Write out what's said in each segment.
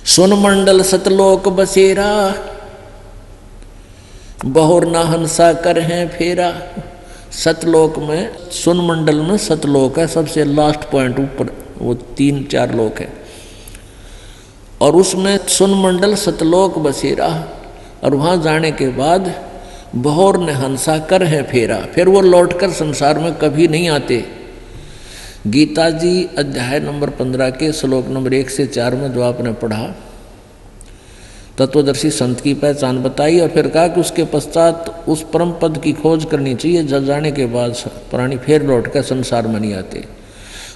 सुन मंडल सतलोक बसेरा, बहुर ना हंसा कर हैं फेरा। सतलोक में, सुन मंडल में सतलोक है, सबसे लास्ट पॉइंट ऊपर, वो 3-4 लोक है, और उसमें सुन मंडल सतलोक बसेरा। और वहाँ जाने के बाद बहुर ने हंसा कर है फेरा, फिर वो लौटकर संसार में कभी नहीं आते। गीता जी अध्याय नंबर 15 के श्लोक नंबर 1 से 4 में जो आपने पढ़ा, तत्वदर्शी संत की पहचान बताई और फिर कहा कि उसके पश्चात उस परम पद की खोज करनी चाहिए, जल जाने के बाद प्राणी फिर लौट कर संसार में नहीं आते।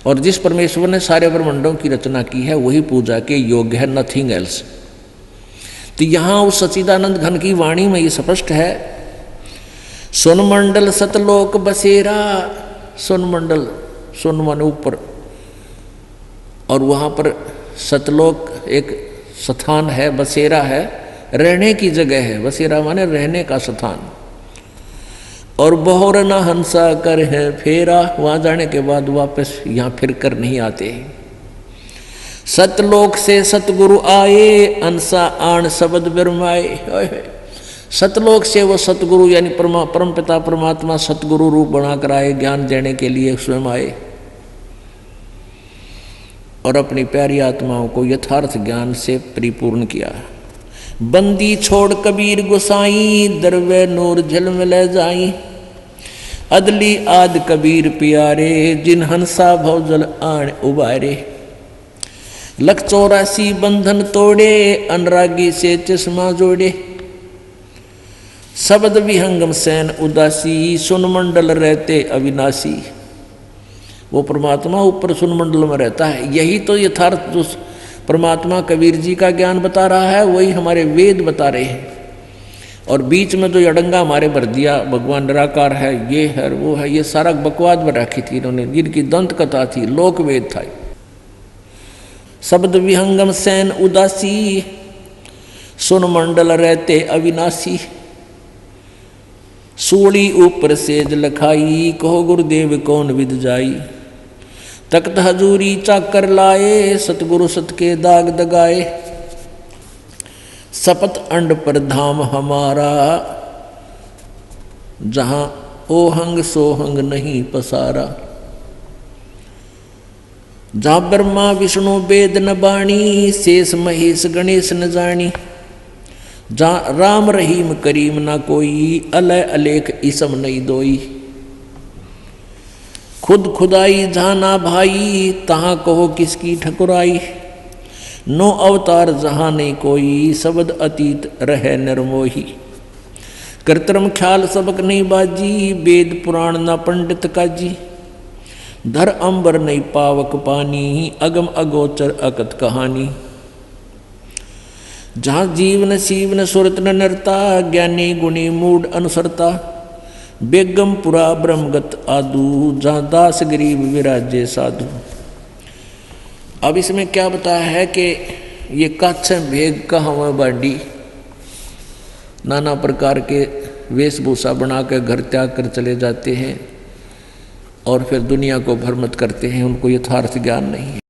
और जिस परमेश्वर ने सारे ब्रह्मांडों की रचना की है वही पूजा के योग्य है, नथिंग एल्स। तो यहाँ उस सच्चिदानंद घन की वाणी में ये स्पष्ट है, सुन मंडल सतलोक बसेरा। सुन मंडल, सुन मन ऊपर, और वहाँ पर सतलोक एक स्थान है, बसेरा है, रहने की जगह है। बसेरा माने रहने का स्थान। और बहुर न हंसा कर है फेरा, वहाँ जाने के बाद वापस यहाँ फिर कर नहीं आते। सतलोक से सतगुरु आए, अंसा आण शब्द बिरमाए। सतलोक से वो सतगुरु यानी परम पिता परमात्मा सतगुरु रूप बनाकर आए, ज्ञान देने के लिए स्वयं आए और अपनी प्यारी आत्माओं को यथार्थ ज्ञान से परिपूर्ण किया। बंदी छोड़ कबीर गोसाई, दरवे नूर झल में ले जाई। अदली आद कबीर प्यारे, जिन हंसा भवजल आण उबारे। लख 84 बंधन तोड़े, अनुरागी से चश्मा जोड़े। शब्द विहंगम सैन उदासी, सुन मंडल रहते अविनाशी। वो परमात्मा ऊपर सुन मंडल में रहता है। यही तो यथार्थ जो परमात्मा कबीर जी का ज्ञान बता रहा है वही हमारे वेद बता रहे हैं। और बीच में जो अड़ंगा हमारे भर दिया, भगवान निराकार है, ये है वो है, ये सारा बकवाद में रखी थी इन्होंने, जिनकी दंत कथा थी, लोक वेद था। शब्द विहंगम सैन उदासी, सुन मंडल रहते अविनाशी। सूली ऊपर सेज लखाई, कहो गुरुदेव कौन विद जाई। तख्त हजूरी चाकर लाए, सतगुरु सत के दाग दगाए। सपत अंड पर धाम हमारा, जहां ओहंग सोहंग नहीं पसारा। जहां ब्रह्मा विष्णु वेद न बाणी, शेष महेश गणेश न जानी। जहाँ राम रहीम करीम ना कोई, अलय अलेख इसम नहीं दोई। खुद खुदाई जहाँ ना भाई, तहाँ कहो किसकी ठकुराई। नो अवतार जहाँ नहीं कोई, शब्द अतीत रहे निर्मोही। कृत्रिम ख्याल सबक नहीं बाजी, वेद पुराण ना पंडित काजी। धर अंबर नहीं पावक पानी, अगम अगोचर अकत कहानी। जहाँ जीवन सीवन सुरत न नरता, ज्ञानी गुणी मूड अनुसरता। बेगमपुरा ब्रह्मगत आदू, जहाँ दास गरीब विराजे साधु। अब इसमें क्या बताया है कि ये काछ भेग कहाँ बांडी, नाना प्रकार के वेशभूषा बना कर घर त्याग कर चले जाते हैं और फिर दुनिया को भ्रमित करते हैं, उनको यथार्थ ज्ञान नहीं है।